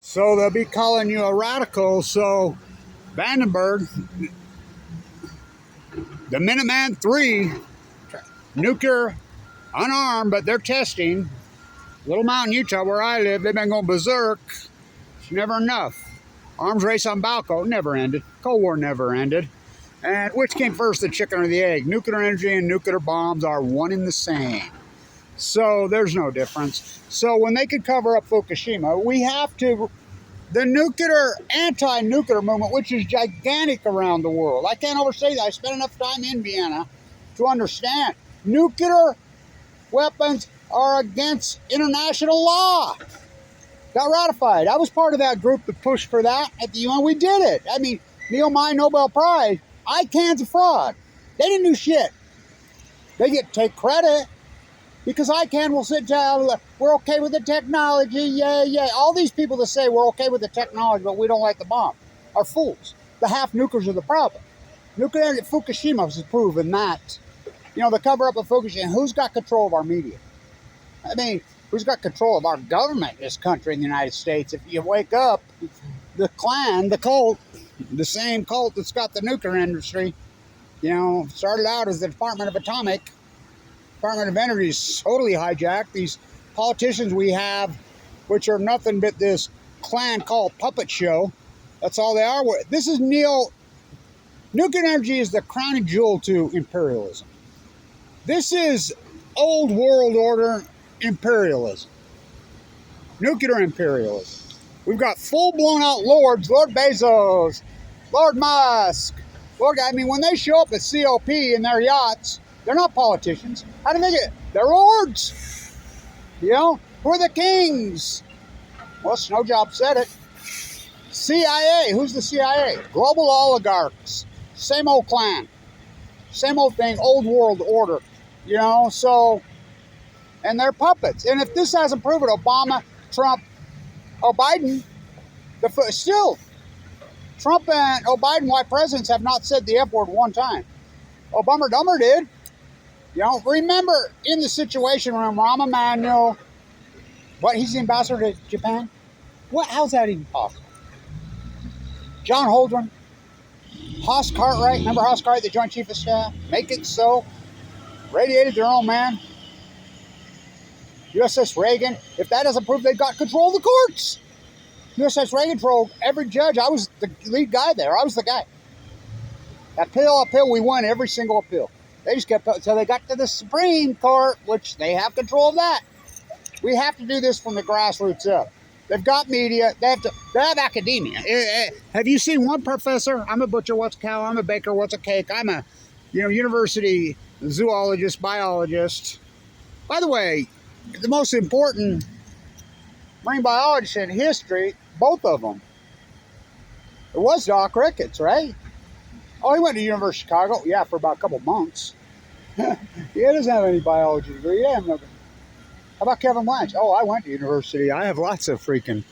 So they'll be calling you a radical. So Vandenberg, the Minuteman III, nuclear, unarmed, but they're testing. Little Mountain, Utah, where I live, they've been going berserk. It's never enough. Arms race on Balco never ended. Cold War never ended. And which came first, the chicken or the egg? Nuclear energy and nuclear bombs are one and the same. So there's no difference. So when they could cover up Fukushima, we have to, the nuclear, anti-nuclear movement, which is gigantic around the world. I can't overstate that. I spent enough time in Vienna to understand. Nuclear weapons are against international law. Got ratified. I was part of that group that pushed for that at the UN. We did it. I mean, Neil Mai Nobel Prize. ICANN's a fraud. They didn't do shit. They get to take credit because ICANN will sit down. We're okay with the technology. Yeah. All these people that say we're okay with the technology, but we don't like the bomb, are fools. The half nukers are the problem. Nuclear energy, Fukushima has proven that. You know, the cover up of Fukushima. Who's got control of our media? I mean, who's got control of our government in this country, in the United States? If you wake up, the Klan, the cult, the same cult that's got the nuclear industry, you know, started out as the Department of Atomic. Department of Energy is totally hijacked. These politicians we have, which are nothing but this Klan called puppet show. That's all they are. This is nuclear energy is the crowning jewel to imperialism. This is old world order imperialism. Nuclear imperialism. We've got full blown out lords, Lord Bezos, Lord Musk, I mean, when they show up at COP in their yachts, they're not politicians. How do they get? They're lords. You know, who are the kings? Well, Snowjob said it. CIA, who's the CIA? Global oligarchs. Same old clan. Same old thing, old world order. You know, so, and they're puppets. And if this hasn't proven Obama, Trump, Biden, still, Trump and Biden, white presidents, have not said the F word one time. Bummer Dumber did. You know, remember in the Situation Room, Rahm Emanuel, he's the ambassador to Japan? How's that even possible? John Holdren, Haas Cartwright, remember Haas Cartwright, the Joint Chief of Staff? Make it so. Radiated their own man. USS Reagan, if that doesn't prove they've got control of the courts. USS Reagan trolled every judge. I was the lead guy there. I was the guy. Appeal, we won every single appeal. They just kept, so they got to the Supreme Court, which they have control of that. We have to do this from the grassroots up. They've got media. They have academia. Have you seen one professor? I'm a butcher, what's a cow? I'm a baker, what's a cake? I'm a, university zoologist, biologist. By the way, the most important marine biologist in history, both of them. It was Doc Ricketts, right? Oh, he went to University of Chicago. Yeah, for about a couple months. He doesn't have any biology degree. Yeah, how about Kevin Blanch? Oh, I went to university. I have lots of freaking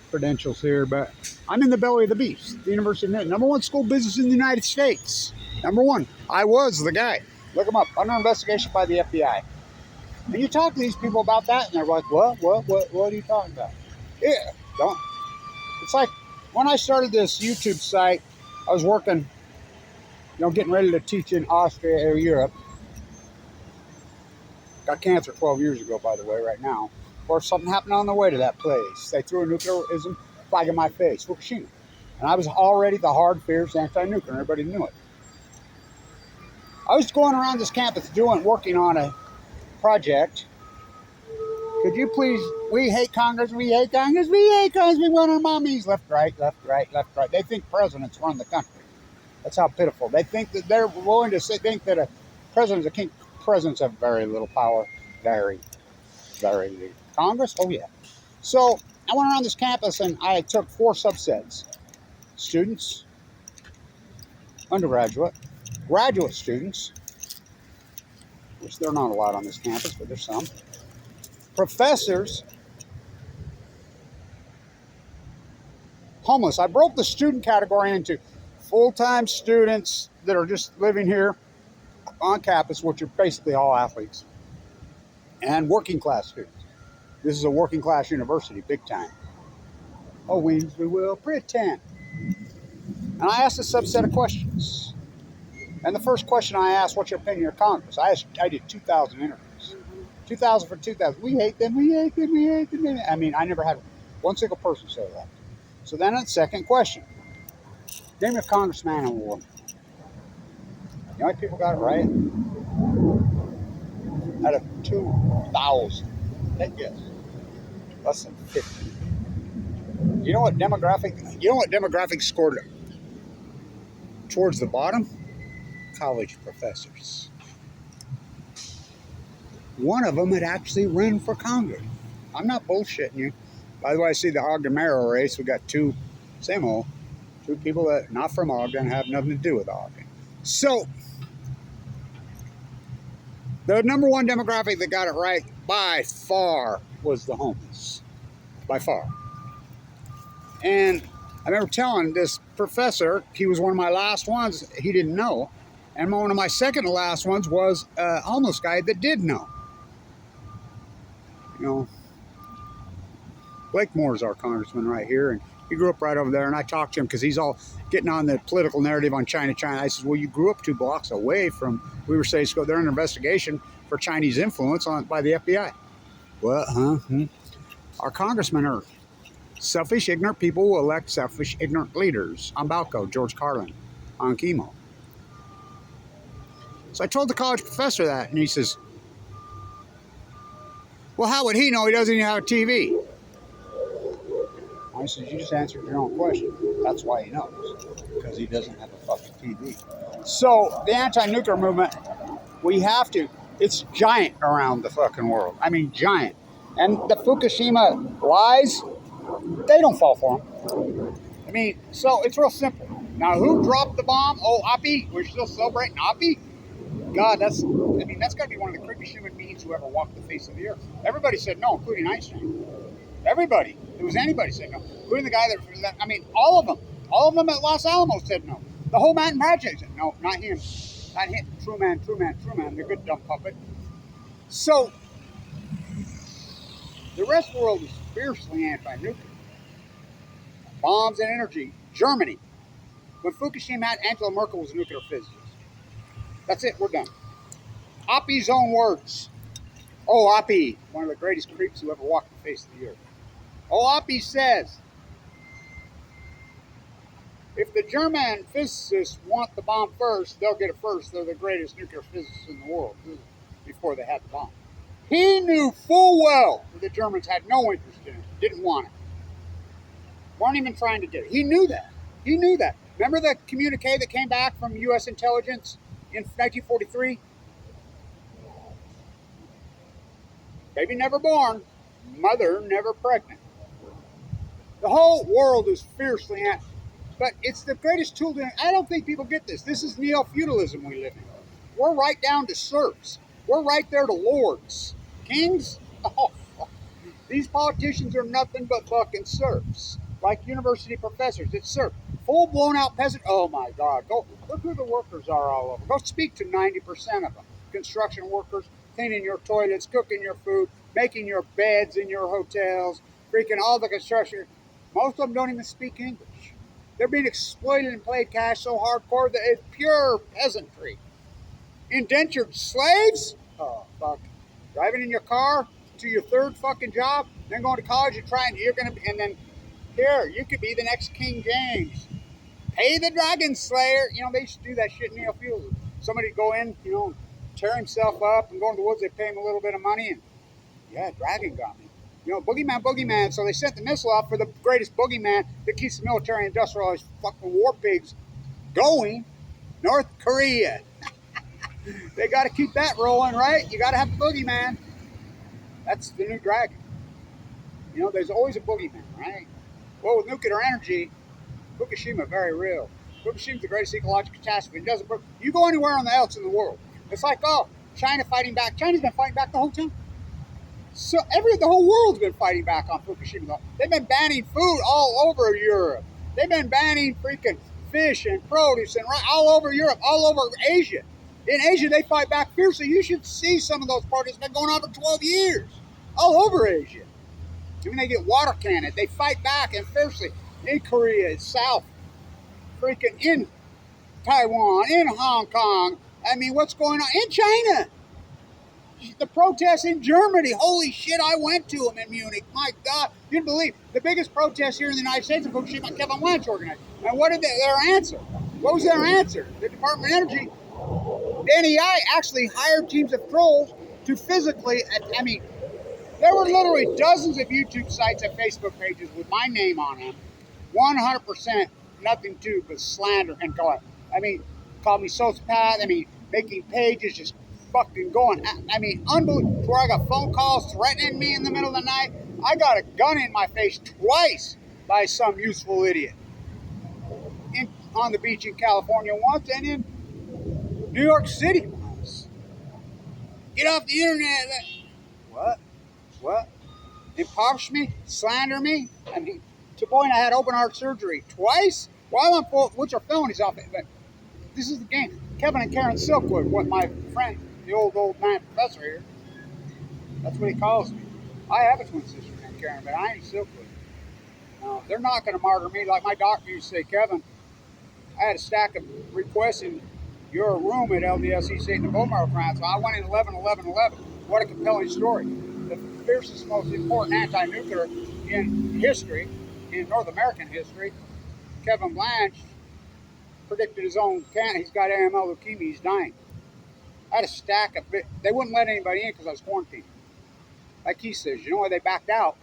credentials here, but I'm in the belly of the beast. The University of number one school business in the United States. Number one. I was the guy. Look him up. Under investigation by the FBI. And you talk to these people about that, and they're like, what are you talking about? Yeah, don't. It's like when I started this YouTube site, I was working, getting ready to teach in Austria or Europe. Got cancer 12 years ago, by the way, right now. Of course, something happened on the way to that place. They threw a nuclearism flag in my face, Fukushima. And I was already the hard, fierce anti-nuclear. Everybody knew it. I was going around this campus working on a project. Could you please, we hate Congress, we hate Congress, we hate Congress, we want our mommies. Left, right, left, right, left, right. They think presidents run the country. That's how pitiful. They think that they're willing to think that a president's a king. Presidents have very little power. Very, very little. Congress? Oh, yeah. So I went around this campus and I took 4 subsets. Students, undergraduate, graduate students, which there are not a lot on this campus, but there's some. Professors, homeless. I broke the student category into full-time students that are just living here on campus, which are basically all athletes, and working class students. This is a working class university, big time. Oh, we will pretend. And I asked a subset of questions. And the first question I asked, what's your opinion of Congress? I did 2,000 interviews. 2,000 for 2,000. We hate them, we hate them, we hate them. I mean, I never had one single person say that. So then the second question. Name your congressman and woman. You know how many people got it right? Out of 2,000. Heck yes. Less than 50. You know what demographic scored towards the bottom? College professors. One of them had actually run for Congress. I'm not bullshitting you. By the way, I see the Ogden mayoral race. We got two people that not from Ogden, have nothing to do with Ogden. So, the number one demographic that got it right by far was the homeless. By far. And I remember telling this professor, he was one of my last ones, he didn't know. And one of my second to last ones was a homeless guy that did know. You know, Blake Moore's our congressman right here, and he grew up right over there, and I talked to him because he's all getting on the political narrative on China. I said, well, you grew up 2 blocks away from Weaver State School. They're under investigation for Chinese influence by the FBI. Well, our congressmen are selfish, ignorant people who elect selfish, ignorant leaders. On Balco, George Carlin, on chemo. So I told the college professor that, and he says, well, how would he know? He doesn't even have a TV. I said, you just answered your own question. That's why he knows, because he doesn't have a fucking TV. So the anti-nuclear movement, we have to, it's giant around the fucking world. I mean, giant. And the Fukushima lies, they don't fall for them. I mean, so it's real simple. Now, who dropped the bomb? Oh, Oppie? We're still celebrating Oppie? God, that's got to be one of the creepiest human beings who ever walked the face of the earth. Everybody said no, including Einstein. Everybody. It was anybody said no, including the guy that, I mean, all of them at Los Alamos said no. The whole Manhattan Project said no, not him. Not him. True man. The good dumb puppet. So, the rest of the world is fiercely anti-nuclear. Bombs and energy. Germany. When Fukushima had, Angela Merkel was a nuclear physicist. That's it, we're done. Oppie's own words. Oh, Oppie, one of the greatest creeps who ever walked the face of the earth. Oh, Oppie says, if the German physicists want the bomb first, they'll get it first. They're the greatest nuclear physicists in the world before they had the bomb. He knew full well that the Germans had no interest in it, didn't want it. Weren't even trying to get it. He knew that. Remember the communique that came back from U.S. intelligence in 1943? Baby never born, mother never pregnant. The whole world is fiercely anti, but it's the greatest tool to, I don't think people get this. This is neo-feudalism we live in. We're right down to serfs. We're right there to lords. Kings? Oh, these politicians are nothing but fucking serfs. Like university professors, it's serf. Full blown out peasant. Oh my God. Go look who the workers are all over. Go speak to 90% of them. Construction workers, cleaning your toilets, cooking your food, making your beds in your hotels, freaking all the construction. Most of them don't even speak English. They're being exploited and played cash so hardcore that it's pure peasantry. Indentured slaves? Oh, fuck. Driving in your car to your third fucking job, then going to college and and then here, you could be the next King James. Pay the dragon slayer. You know, they used to do that shit in neo-feudalism. Somebody would go in, tear himself up and go in the woods. They pay him a little bit of money, and yeah, dragon got me. Boogeyman. So they sent the missile off for the greatest boogeyman that keeps the military industrialized fucking war pigs going. North Korea. They got to keep that rolling, right? You got to have the boogeyman. That's the new dragon. There's always a boogeyman, right? Well, with nuclear energy, Fukushima, very real. Fukushima's the greatest ecological catastrophe. It doesn't. You go anywhere else in the world, it's like, oh, China fighting back. China's been fighting back the whole time. So the whole world's been fighting back on Fukushima. They've been banning food all over Europe. They've been banning freaking fish and produce and all over Europe, all over Asia. In Asia, they fight back fiercely. You should see some of those protests been going on for 12 years, all over Asia. Even they get water cannoned. They fight back and fiercely in Korea, South, freaking in Taiwan, in Hong Kong. I mean, what's going on in China? The protests in Germany. Holy shit, I went to them in Munich. My God, you didn't believe. The biggest protest here in the United States of shit by Kevin Blanch organized. And what did their answer? What was their answer? The Department of Energy, NEI, actually hired teams of trolls to physically, I mean, there were literally dozens of YouTube sites and Facebook pages with my name on them. 100% nothing to but slander and call me sociopath. I mean, making pages just fucking going. I mean, unbelievable. Where I got phone calls threatening me in the middle of the night. I got a gun in my face twice by some useful idiot. On the beach in California once, and in New York City once. Get off the internet. What? What? Impoverish me? Slander me? I mean, to the point I had open heart surgery twice while I'm full, which are felonies off it. But this is the game. Kevin and Karen Silkwood, what my friend, the old man professor here, that's what he calls me. I have a twin sister named Karen, but I ain't Silkwood. They're not going to martyr me like my doctor used to say, Kevin. I had a stack of requests in your room at LDSC State and the Bowmar Crown, so I went in 11-11-11. What a compelling story. The fiercest, most important anti-nuclear in history, in North American history, Kevin Blanch, predicted his own cancer. He's got AML leukemia, he's dying. I had a stack of it. They wouldn't let anybody in because I was quarantined. Like he says, you know why they backed out?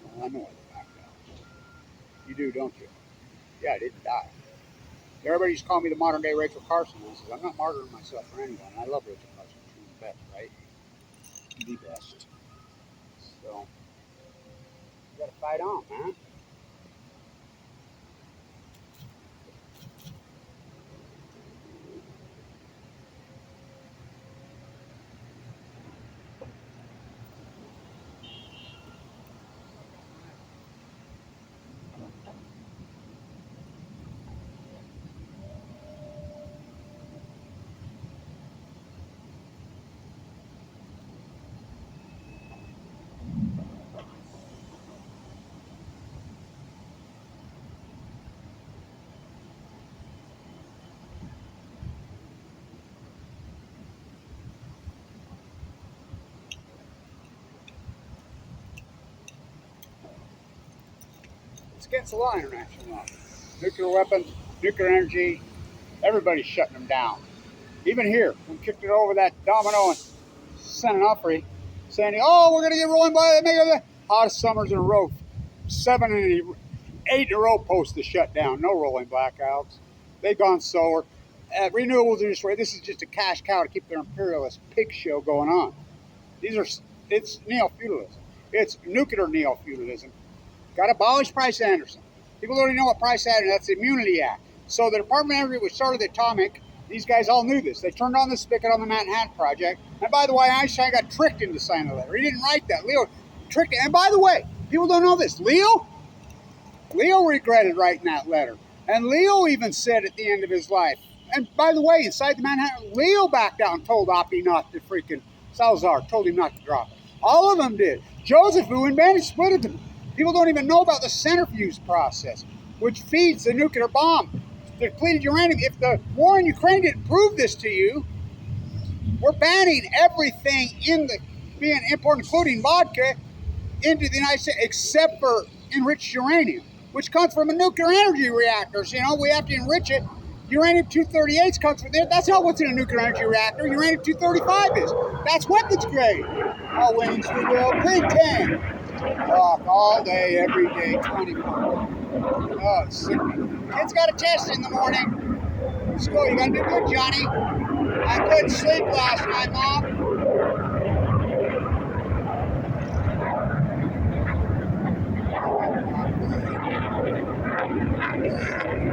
Well, I know why they backed out. You do, don't you? Yeah, I didn't die. Everybody used to call me the modern day Rachel Carson. I said, I'm not martyring myself for anyone. I love Rachel Carson. She's the best, right? The best. So, you gotta fight on, man. It's against the law, international law. Nuclear weapons, nuclear energy, everybody's shutting them down. Even here, we kicked it over that domino and San Onofre, saying, oh, we're going to get rolling by the hottest summers in a row. 7 and 8 in a row post to shut down. No rolling blackouts. They've gone solar. Renewables industry, this is just a cash cow to keep their imperialist pig show going on. It's neo-feudalism. It's nuclear neo-feudalism. Got to abolish Price-Anderson. People don't even know what Price-Anderson, that's the Immunity Act. So the Department of Energy, which started the atomic, these guys all knew this. They turned on the spigot on the Manhattan Project. And by the way, Einstein got tricked into signing the letter. He didn't write that. Leo tricked it. And by the way, people don't know this. Leo regretted writing that letter. And Leo even said at the end of his life, and by the way, inside the Manhattan, Leo backed out and told Oppie not to freaking, Salazar told him not to drop it. All of them did. Joseph, who invented split it, people don't even know about the centrifuge process, which feeds the nuclear bomb. Depleted uranium. If the war in Ukraine didn't prove this to you, we're banning everything being imported, including vodka, into the United States, except for enriched uranium, which comes from a nuclear energy reactor. So, we have to enrich it. Uranium-238 comes from there. That's not what's in a nuclear energy reactor. Uranium-235 is. That's weapons grade. Oh, wings, we will pretend. Talk all day, every day, 24. Oh, it's sickening. Kids got a test in the morning. School, you gotta do good, Johnny. I couldn't sleep last night, Mom.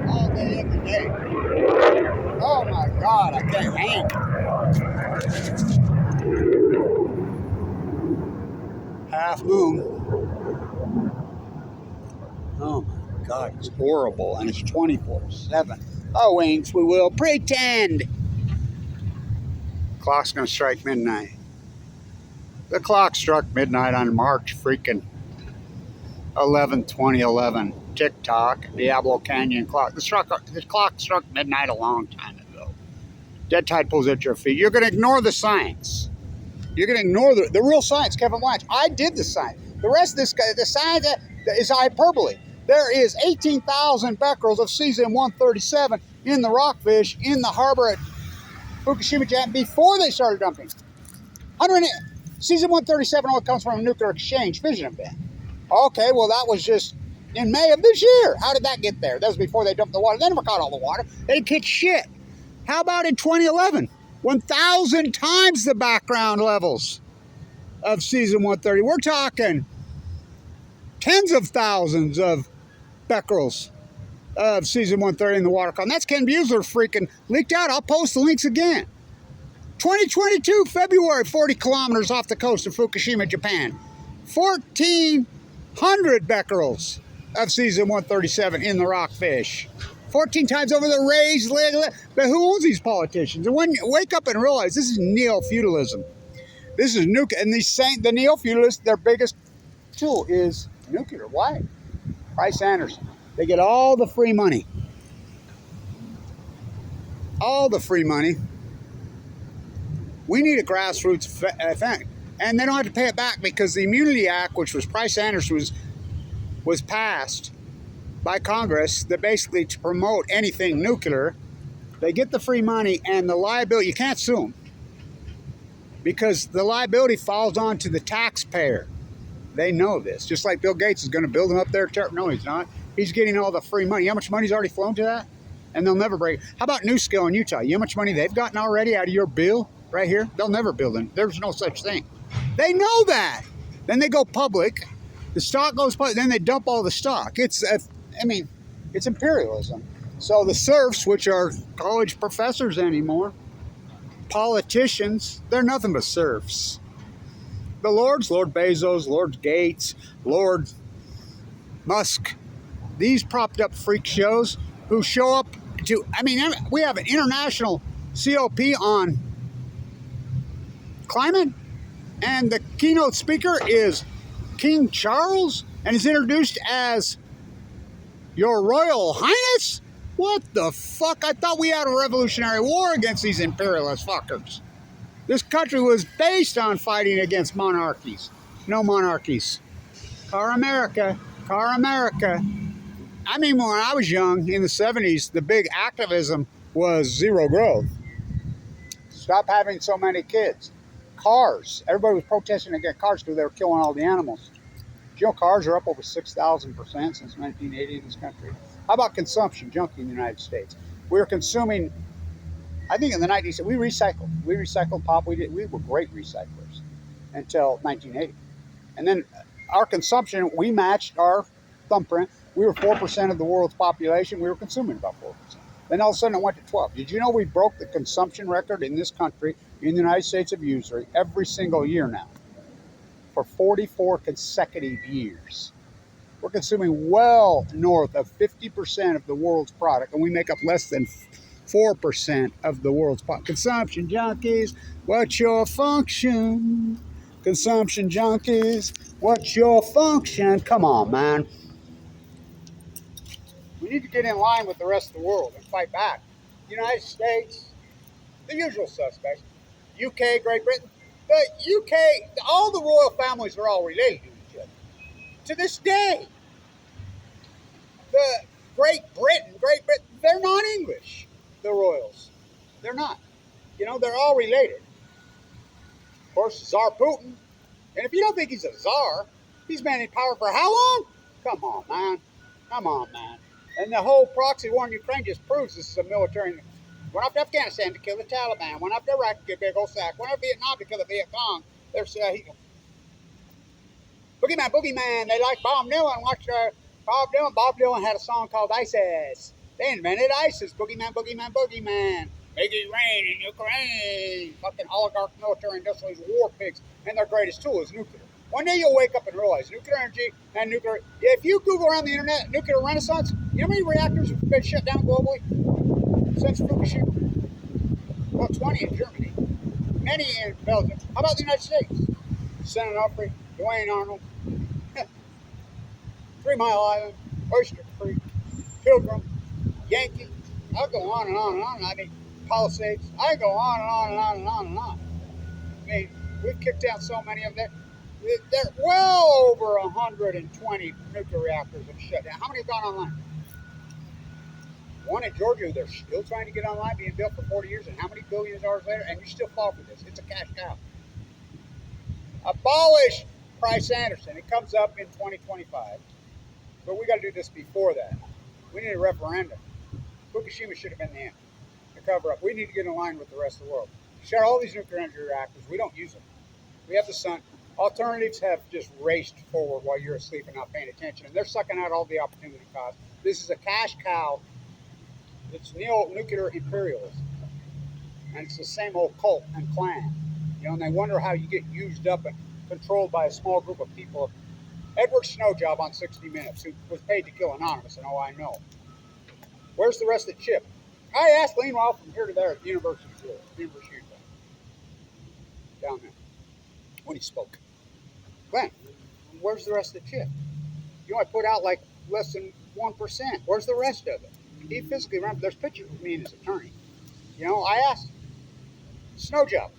All day, every day. Oh my God, I can't hang. Half moon. Oh my God, it's horrible, and it's 24/7. Oh, wings, we will pretend. Clock's gonna strike midnight. The clock struck midnight on March freaking 11/20/11. TikTok, Diablo Canyon clock. The clock struck midnight a long time ago. Dead tide pulls at your feet. You're going to ignore the science. You're going to ignore the real science, Kevin Blanch. I did the science. The rest of this, the science is hyperbole. There is 18,000 becquerels of cesium-137 in the rockfish in the harbor at Fukushima, Japan before they started dumping. Cesium-137 only comes from a nuclear exchange fission event. Okay, well, that was just in May of this year. How did that get there? That was before they dumped the water. They never caught all the water. They didn't catch shit. How about in 2011? 1,000 times the background levels of cesium-130. We're talking tens of thousands of becquerels of cesium-130 in the water column. That's Ken Buesler freaking leaked out. I'll post the links again. 2022, February, 40 kilometers off the coast of Fukushima, Japan. 1,400 becquerels of cesium-137 in the rockfish. 14 times over the raised leg. But who owns these politicians? And when you wake up and realize this is neo-feudalism. This is nuclear. And the neo-feudalists, their biggest tool is nuclear. Why? Price Anderson. They get all the free money. All the free money. We need a grassroots thing. And they don't have to pay it back because the Immunity Act, which was Price Anderson, was passed by Congress that basically to promote anything nuclear. They get the free money and the liability. You can't sue them because the liability falls on to the taxpayer. They know this. Just like Bill Gates is going to build them up there. No, he's not. He's getting all the free money. You know how much money's already flown to that? And they'll never break. How about NuScale in Utah? You know how much money they've gotten already out of your bill right here? They'll never build it. There's no such thing. They know that. Then they go public. The stock goes public. Then they dump all the stock. It's imperialism. So the serfs, which are college professors anymore, politicians, they're nothing but serfs. The lords, Lord Bezos, Lord Gates, Lord Musk, these propped up freak shows who show up to, we have an international COP on climate, and the keynote speaker is King Charles, and is introduced as Your Royal Highness? What the fuck? I thought we had a revolutionary war against these imperialist fuckers. This country was based on fighting against monarchies. No monarchies. Car America. Car America. When I was young, in the 70s, the big activism was zero growth. Stop having so many kids. Cars. Everybody was protesting against cars because they were killing all the animals. You know, cars are up over 6,000% since 1980 in this country. How about consumption, junkie in the United States? We were consuming, I think in the 90s, we recycled. We recycled pop. We were great recyclers until 1980. And then our consumption, we matched our thumbprint. We were 4% of the world's population. We were consuming about 4%. Then all of a sudden it went to 12. Did you know we broke the consumption record in this country, in the United States of usury, every single year now? For 44 consecutive years. We're consuming well north of 50% of the world's product, and we make up less than 4% of the world's product. Consumption junkies, what's your function? Consumption junkies, what's your function? Come on, man. We need to get in line with the rest of the world and fight back. United States, the usual suspects. UK, Great Britain. The UK, all the royal families are all related to each other. To this day. The Great Britain, they're not English, the royals. They're not. They're all related. Of course, Tsar Putin. And if you don't think he's a czar, he's been in power for how long? Come on, man. Come on, man. And the whole proxy war in Ukraine just proves this is a military. Went off to Afghanistan to kill the Taliban. Went off to Iraq to get a big old sack. Went off to Vietnam to kill the Viet Cong. There's Boogeyman. They like Bob Dylan. Watch Bob Dylan. Bob Dylan had a song called ISIS. They invented ISIS. Boogeyman. Make it rain in Ukraine. Fucking oligarch military industrialist war pigs. And their greatest tool is nuclear. One day you'll wake up and realize nuclear energy and nuclear. If you Google around the internet, nuclear renaissance, you know how many reactors have been shut down globally since Fukushima? Well, 20 in Germany, many in Belgium. How about the United States? Senator Humphrey, Dwayne Arnold. 3 Mile Island, Oyster Creek, Pilgrim, Yankee. I'll go on and on and on. I mean, Palisades. I go on and on and on and on and on. I mean, we've kicked down so many of them. They're well over 120 nuclear reactors have shut down. How many have gone online? One in Georgia, they're still trying to get online, being built for 40 years, and how many billions of dollars later, and you still fall for this. It's a cash cow. Abolish Price Anderson. It comes up in 2025, but we got to do this before that. We need a referendum. Fukushima should have been the end to cover up. We need to get in line with the rest of the world. Share all these nuclear energy reactors. We don't use them. We have the sun. Alternatives have just raced forward while you're asleep and not paying attention, and they're sucking out all the opportunity cost. This is a cash cow. It's neo-nuclear imperialism, and it's the same old cult and clan. And they wonder how you get used up and controlled by a small group of people. Edward Snowjob on 60 Minutes, who was paid to kill Anonymous, and I know. Where's the rest of the chip? I asked Leanwell from here to there at the University of Utah, down there, when he spoke. Glenn, where's the rest of the chip? I put out like less than 1%. Where's the rest of it? He physically ran. There's pictures of me and his attorney. I asked Snowjob.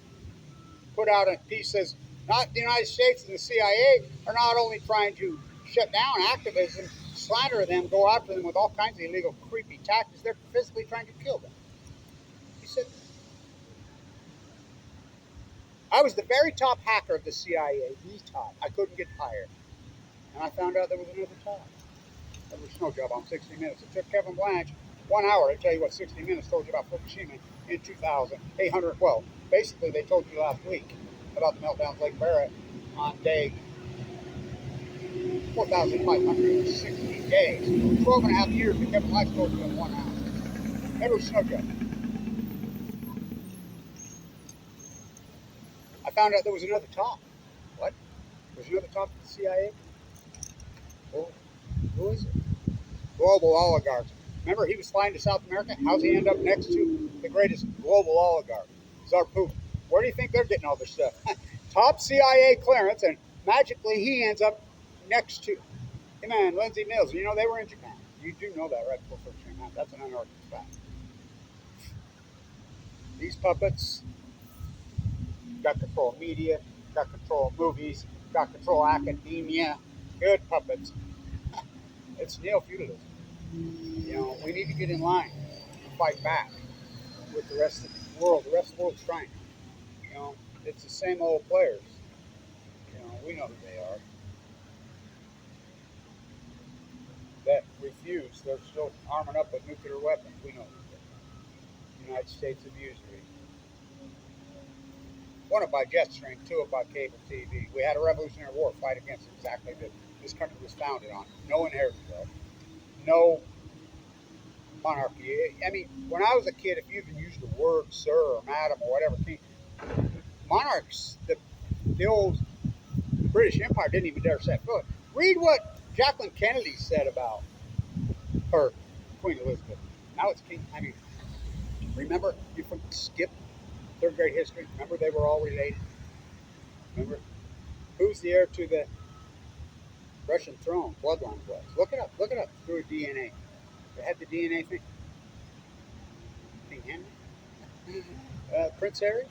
Put out a piece says, not the United States and the CIA are not only trying to shut down activism, slander them, go after them with all kinds of illegal, creepy tactics, they're physically trying to kill them. He said, I was the very top hacker of the CIA, the top. I couldn't get hired. And I found out there was another top. That was Snowjob on 60 Minutes. It took Kevin Blanch 1 hour to tell you what 60 Minutes told you about Fukushima in 2800. Well, basically they told you last week about the meltdowns Lake Barrett on day 4,560 days. 12 and a half years that Kevin Blanch told you in 1 hour. That was Snowjob. I found out there was another top. What? There's another top of the CIA? Oh, who is it? Global oligarchs. Remember, he was flying to South America? How's he end up next to the greatest global oligarch, Tsar Putin? Where do you think they're getting all this stuff? Top CIA clearance, and magically he ends up next to him and Lindsay Mills. They were in Japan. You do know that, right? Before first came out. That's an unorthodox fact. These puppets got control of media, got control of movies, got control of academia. Good puppets. It's neo-feudalism. We need to get in line and fight back with the rest of the world. The rest of the world's trying. It's the same old players. We know who they are. That refuse. They're still arming up with nuclear weapons. We know who they are. The United States of usury. One by jet stream, two by cable TV. We had a Revolutionary War fight against exactly this country was founded on. No inheritance wealth. No monarchy. I mean, when I was a kid, if you even used the word sir or madam or whatever, monarchs, the old British Empire didn't even dare set foot. Read what Jacqueline Kennedy said about her, Queen Elizabeth. Now it's King. I mean, remember, you can skip third grade history. Remember, they were all related. Remember, who's the heir to the Russian throne? Bloodline was. Look it up. Look it up through DNA. They had the DNA thing. King Henry, Prince Harry.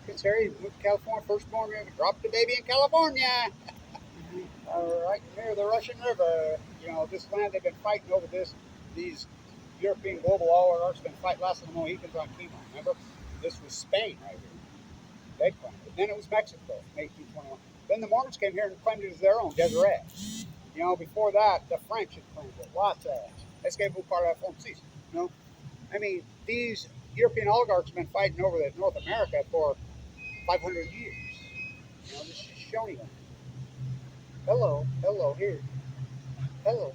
Prince Harry moved to California, firstborn, dropped the baby in California. Right near the Russian River. This land, they've been fighting over this. These European global oligarchs have been fighting last of the Mohicans on chemo. Remember? This was Spain right here. They claimed it. Then it was Mexico in 1821. Then the Mormons came here and claimed it as their own, Deseret. Before that, the French had claimed it. Lots of that. Escaped part of that form seas. I mean, these European oligarchs have been fighting over North America for 500 years. This is Shoshone land. Hello, here. Hello.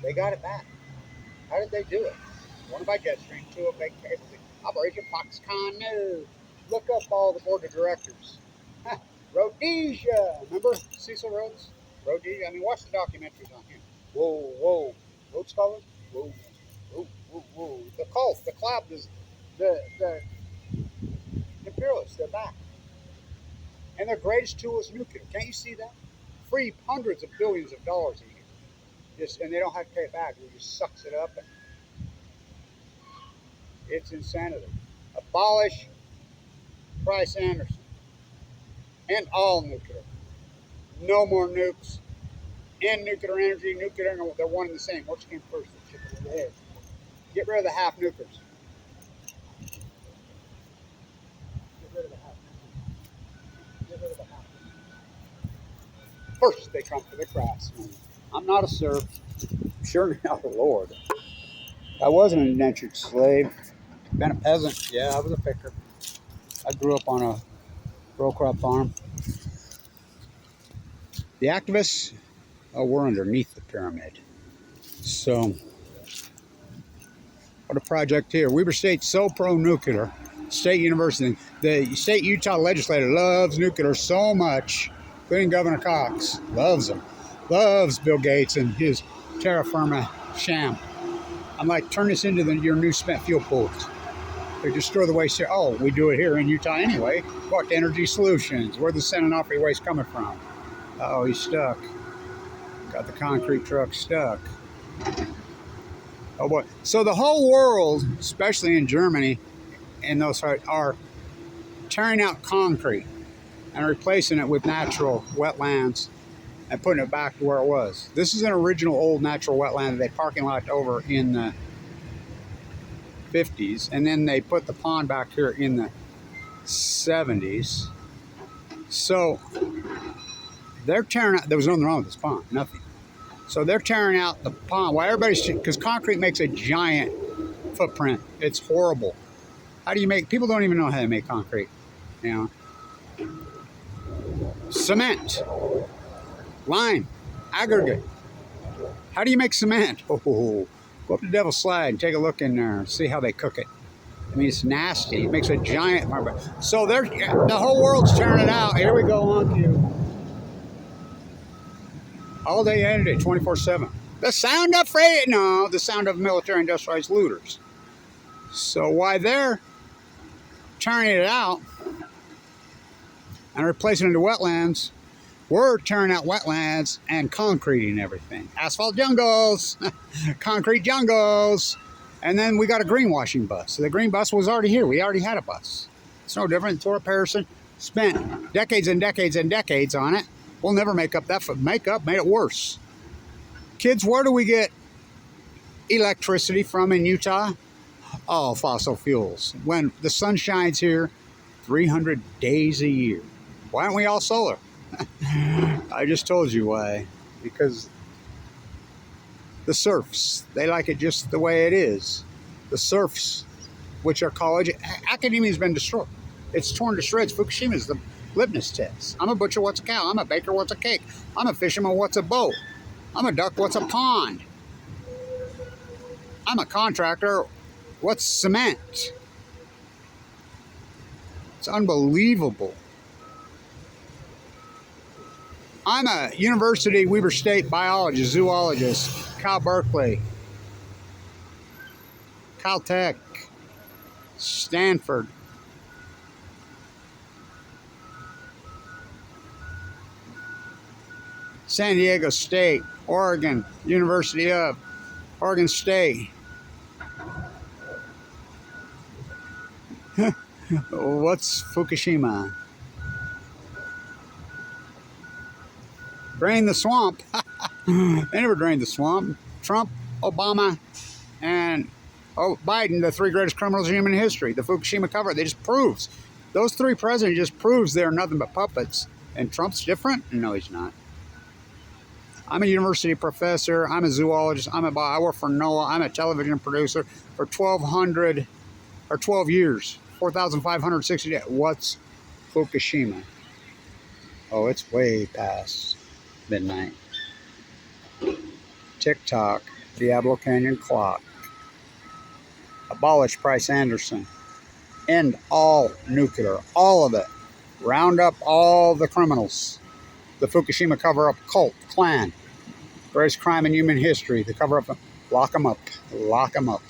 They got it back. How did they do it? One by jet stream, two by cable. Operation Foxconn News. Look up all the board of directors. Rhodesia. Remember Cecil Rhodes? Rhodesia. I mean, watch the documentaries on him. Whoa. Rhodes Scholars? Whoa. The cult, the club, the imperialists, they're back. And their greatest tool is nuclear. Can't you see that? free hundreds of billions of dollars a year. And they don't have to pay it back. It just sucks it up. And it's insanity. Abolish Price Anderson. End all nuclear. No more nukes. End nuclear energy. Nuclear, they're one and the same. Which came first? The chicken or the egg? Get rid of the half nukers. Get rid of the half nukers. Get rid of the half nukers. First, they come for the craftsmen. I'm not a serf. Sure, not a lord. I was an indentured slave. Been a peasant. Yeah, I was a picker. I grew up on a row crop farm. The activists, we're underneath the pyramid. So, what a project here. Weber State's so pro-nuclear. State University. The state Utah legislature loves nuclear so much, including Governor Cox. Loves them. Loves Bill Gates and his terra firma sham. I'm like, turn this into your new spent fuel pools. They destroy the waste here. Oh, we do it here in Utah anyway. What Energy Solutions? Where's the Sanonofre waste coming from? Oh, he's stuck. Got the concrete truck stuck. Oh boy. So the whole world, especially in Germany, and those are tearing out concrete and replacing it with natural wetlands and putting it back to where it was. This is an original old natural wetland that they parking lot over in the 50s, and then they put the pond back here in the 70s. So they're tearing out, there was nothing wrong with this pond, nothing. So they're tearing out the pond. Why everybody's, because concrete makes a giant footprint. It's horrible. How do you make, people don't even know how to make concrete, you know. Cement, lime, aggregate. How do you make cement? Oh, go up to Devil's Slide and take a look in there and see how they cook it. I mean, it's nasty. It makes a giant marble. So the whole world's tearing it out. Here we go on to all day, every day, 24/7. The sound of the sound of military industrialized looters. So while they're tearing it out and replacing it into wetlands, we're tearing out wetlands and concreting everything. Asphalt jungles, concrete jungles. And then we got a greenwashing bus. So the green bus was already here. We already had a bus. It's no different. Tora Pearson spent decades and decades and decades on it. We'll never make up that. Makeup made it worse. Kids, where do we get electricity from in Utah? Oh, fossil fuels. When the sun shines here 300 days a year. Why aren't we all solar? I just told you why. Because the serfs, they like it just the way it is. The serfs, which are college, academia has been destroyed. It's torn to shreds. Fukushima is the litmus test. I'm a butcher, what's a cow? I'm a baker, what's a cake? I'm a fisherman, what's a boat? I'm a duck, what's a pond? I'm a contractor, what's cement? It's unbelievable. I'm a University, Weber State biologist, zoologist, Cal Berkeley, Caltech, Stanford. San Diego State, Oregon, University of Oregon State. What's Fukushima? Drain the swamp. They never drained the swamp. Trump, Obama, and Biden, the three greatest criminals in human history. The Fukushima cover, they just proves. Those three presidents just proves they're nothing but puppets. And Trump's different? No, he's not. I'm a university professor. I'm a zoologist. I work for NOAA. I'm a television producer for 12 years. 4,560 days. What's Fukushima? Oh, it's way past midnight. TikTok, Diablo Canyon clock. Abolish Price Anderson. End all nuclear, all of it. Round up all the criminals. The Fukushima cover-up cult, clan. Greatest crime in human history. The cover-up, lock them up. Lock them up.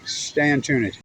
Stay tuned.